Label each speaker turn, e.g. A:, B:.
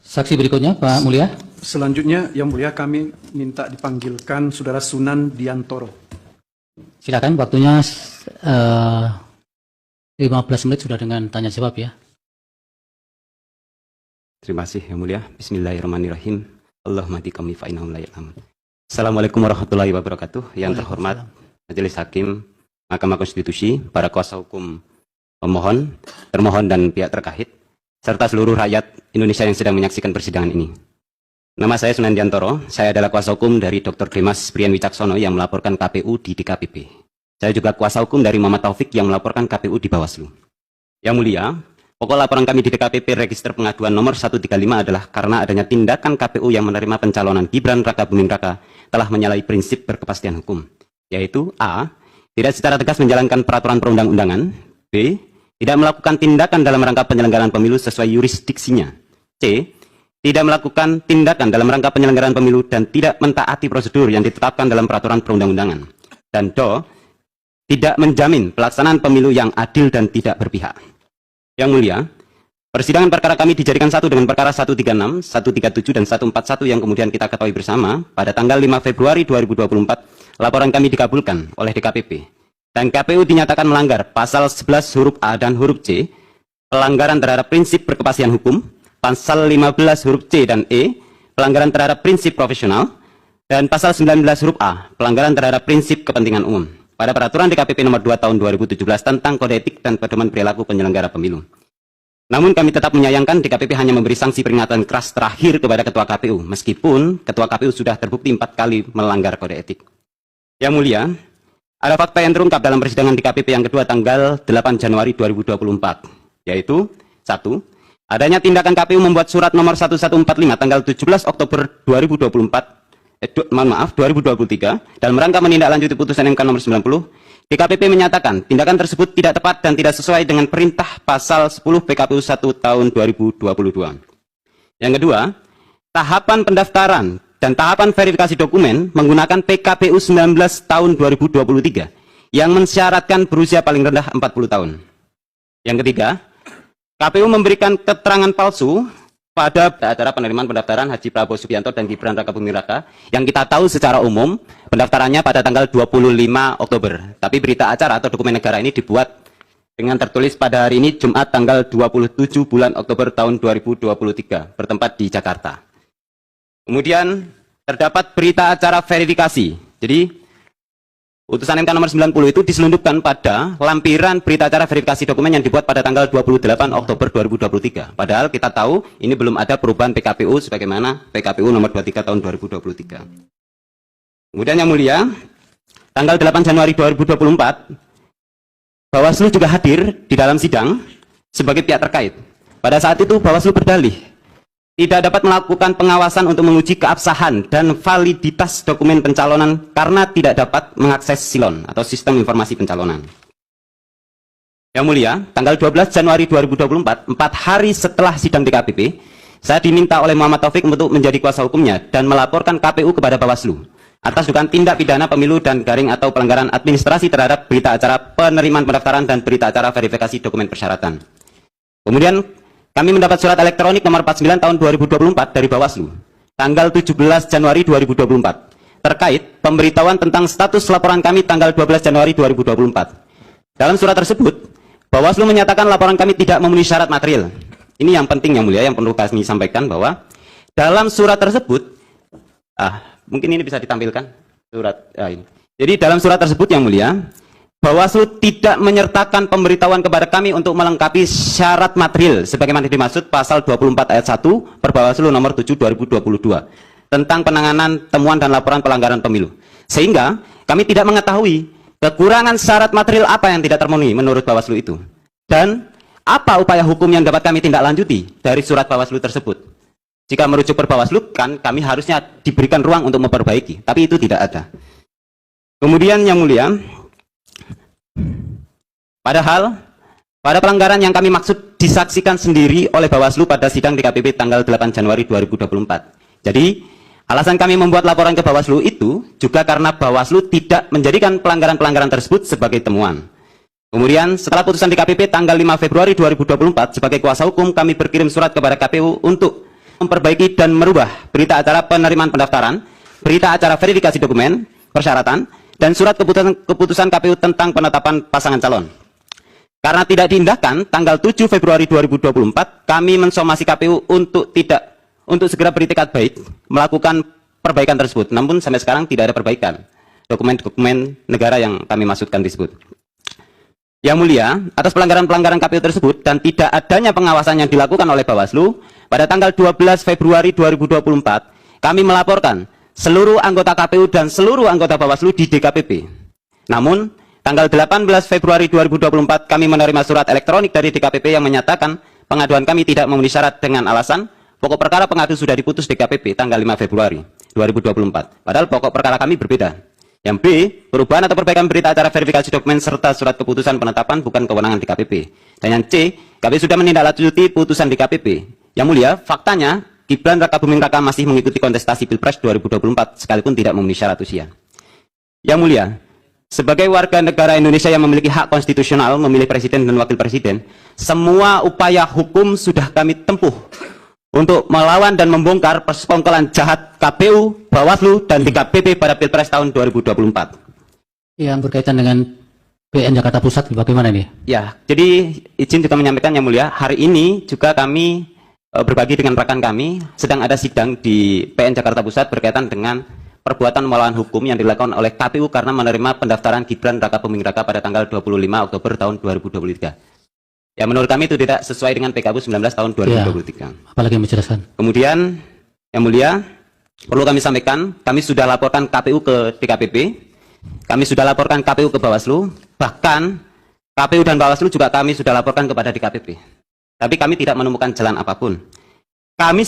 A: Saksi berikutnya, Pak Mulia.
B: Selanjutnya, Yang Mulia, kami minta dipanggilkan Saudara Sunan Diantoro.
A: Silakan, waktunya 15 menit sudah dengan tanya jawab ya.
C: Terima kasih Yang Mulia. Bismillahirrahmanirrahim. Allahumma hdiqom fa innahum la ya'lamun. Assalamualaikum warahmatullahi wabarakatuh. Yang terhormat Majelis Hakim Mahkamah Konstitusi, para kuasa hukum pemohon, termohon dan pihak terkait, serta seluruh rakyat Indonesia yang sedang menyaksikan persidangan ini. Nama saya Sunan Diantoro, saya adalah kuasa hukum dari Dr. Dimas Brian Wicaksono yang melaporkan KPU di DKPP. Saya juga kuasa hukum dari Muhammad Taufik yang melaporkan KPU di Bawaslu. Yang Mulia, pokok laporan kami di DKPP Register Pengaduan nomor 135 adalah karena adanya tindakan KPU yang menerima pencalonan Gibran Raka Buming Raka telah menyalahi prinsip berkepastian hukum, yaitu A. Tidak secara tegas menjalankan peraturan perundang-undangan, B. Tidak melakukan tindakan dalam rangka penyelenggaraan pemilu sesuai yurisdiksinya, C. Tidak melakukan tindakan dalam rangka penyelenggaraan pemilu dan tidak mentaati prosedur yang ditetapkan dalam peraturan perundang-undangan, dan D. Tidak menjamin pelaksanaan pemilu yang adil dan tidak berpihak. Yang Mulia, persidangan perkara kami dijadikan satu dengan perkara 136, 137, dan 141 yang kemudian kita ketahui bersama pada tanggal 5 Februari 2024, laporan kami dikabulkan oleh DKPP. Dan KPU dinyatakan melanggar pasal 11 huruf A dan huruf C, pelanggaran terhadap prinsip berkepastian hukum, pasal 15 huruf C dan E, pelanggaran terhadap prinsip profesional, dan pasal 19 huruf A, pelanggaran terhadap prinsip kepentingan umum, pada peraturan DKPP nomor 2 tahun 2017 tentang kode etik dan pedoman perilaku penyelenggara pemilu. Namun kami tetap menyayangkan DKPP hanya memberi sanksi peringatan keras terakhir kepada Ketua KPU, meskipun Ketua KPU sudah terbukti 4 kali melanggar kode etik. Yang Mulia, ada fakta yang terungkap dalam persidangan DKPP yang kedua tanggal 8 Januari 2024, yaitu 1. Adanya tindakan KPU membuat surat nomor 1145 tanggal 17 Oktober 2023 dalam rangka menindaklanjuti putusan MK nomor 90. DKPP menyatakan tindakan tersebut tidak tepat dan tidak sesuai dengan perintah pasal 10 PKPU 1 tahun 2022. Yang kedua, tahapan pendaftaran dan tahapan verifikasi dokumen menggunakan PKPU 19 tahun 2023 yang mensyaratkan berusia paling rendah 40 tahun. Yang ketiga, KPU memberikan keterangan palsu pada acara penerimaan pendaftaran Haji Prabowo Subianto dan Gibran Raka Buming Raka yang kita tahu secara umum pendaftarannya pada tanggal 25 Oktober. Tapi berita acara atau dokumen negara ini dibuat dengan tertulis pada hari ini Jumat tanggal 27 bulan Oktober tahun 2023 bertempat di Jakarta. Kemudian terdapat berita acara verifikasi. Jadi putusan MK nomor 90 itu diselundupkan pada lampiran berita acara verifikasi dokumen yang dibuat pada tanggal 28 Oktober 2023. Padahal kita tahu ini belum ada perubahan PKPU sebagaimana PKPU nomor 23 tahun 2023. Kemudian Yang Mulia, tanggal 8 Januari 2024, Bawaslu juga hadir di dalam sidang sebagai pihak terkait. Pada saat itu Bawaslu berdalih tidak dapat melakukan pengawasan untuk menguji keabsahan dan validitas dokumen pencalonan karena tidak dapat mengakses SILON atau Sistem Informasi Pencalonan. Yang Mulia, tanggal 12 Januari 2024, 4 hari setelah sidang DKPP, saya diminta oleh Muhammad Taufik untuk menjadi kuasa hukumnya dan melaporkan KPU kepada Bawaslu atas dugaan tindak pidana pemilu dan garing atau pelanggaran administrasi terhadap berita acara penerimaan pendaftaran dan berita acara verifikasi dokumen persyaratan. Kemudian kami mendapat surat elektronik nomor 49 tahun 2024 dari Bawaslu, tanggal 17 Januari 2024, terkait pemberitahuan tentang status laporan kami tanggal 12 Januari 2024. Dalam surat tersebut, Bawaslu menyatakan laporan kami tidak memenuhi syarat material. Ini yang penting Yang Mulia, yang perlu kami sampaikan bahwa dalam surat tersebut, mungkin ini bisa ditampilkan surat ini. Jadi dalam surat tersebut Yang Mulia, Bawaslu tidak menyertakan pemberitahuan kepada kami untuk melengkapi syarat material sebagaimana dimaksud pasal 24 ayat 1 Perbawaslu nomor 7 2022 tentang penanganan temuan dan laporan pelanggaran pemilu. Sehingga kami tidak mengetahui kekurangan syarat material apa yang tidak termenuhi menurut Bawaslu itu. Dan apa upaya hukum yang dapat kami tindak lanjuti dari surat Bawaslu tersebut. Jika merujuk per Bawaslu kan kami harusnya diberikan ruang untuk memperbaiki, tapi itu tidak ada. Kemudian Yang Mulia, padahal pada pelanggaran yang kami maksud disaksikan sendiri oleh Bawaslu pada sidang DKPP tanggal 8 Januari 2024. Jadi alasan kami membuat laporan ke Bawaslu itu juga karena Bawaslu tidak menjadikan pelanggaran-pelanggaran tersebut sebagai temuan. Kemudian setelah putusan DKPP tanggal 5 Februari 2024 sebagai kuasa hukum kami berkirim surat kepada KPU untuk memperbaiki dan merubah berita acara penerimaan pendaftaran, berita acara verifikasi dokumen, persyaratan, dan surat keputusan KPU tentang penetapan pasangan calon. Karena tidak diindahkan, tanggal 7 Februari 2024, kami mensomasi KPU untuk segera beritikat baik melakukan perbaikan tersebut. Namun sampai sekarang tidak ada perbaikan dokumen-dokumen negara yang kami maksudkan tersebut. Yang mulia, atas pelanggaran-pelanggaran KPU tersebut dan tidak adanya pengawasan yang dilakukan oleh Bawaslu, pada tanggal 12 Februari 2024, kami melaporkan seluruh anggota KPU dan seluruh anggota Bawaslu di DKPP. Namun, tanggal 18 Februari 2024, kami menerima surat elektronik dari DKPP yang menyatakan pengaduan kami tidak memenuhi syarat dengan alasan pokok perkara pengadu sudah diputus DKPP tanggal 5 Februari 2024. Padahal pokok perkara kami berbeda. Yang B, perubahan atau perbaikan berita acara verifikasi dokumen serta surat keputusan penetapan bukan kewenangan DKPP. Dan yang C, KPU sudah menindaklanjuti putusan DKPP. Yang mulia, faktanya Gibran Rakabuming Raka masih mengikuti kontestasi Pilpres 2024 sekalipun tidak memenuhi syarat usia. Yang mulia, sebagai warga negara Indonesia yang memiliki hak konstitusional memilih presiden dan wakil presiden, semua upaya hukum sudah kami tempuh untuk melawan dan membongkar persekongkolan jahat KPU, Bawaslu, dan DKPP pada Pilpres tahun 2024.
A: Yang berkaitan dengan PN Jakarta Pusat, bagaimana ini?
C: Ya, jadi izin juga menyampaikan yang mulia, hari ini juga kami berbagi dengan rekan kami, sedang ada sidang di PN Jakarta Pusat berkaitan dengan perbuatan melawan hukum yang dilakukan oleh KPU karena menerima pendaftaran Gibran Rakabuming Raka pada tanggal 25 Oktober tahun 2023. Ya, menurut kami itu tidak sesuai dengan PKPU 19 tahun 2023.
A: Ya, apalagi yang menjelaskan.
C: Kemudian, yang mulia, perlu kami sampaikan, kami sudah laporkan KPU ke DKPP, kami sudah laporkan KPU ke Bawaslu, bahkan KPU dan Bawaslu juga kami sudah laporkan kepada DKPP. Tapi kami tidak menemukan jalan apapun. Kami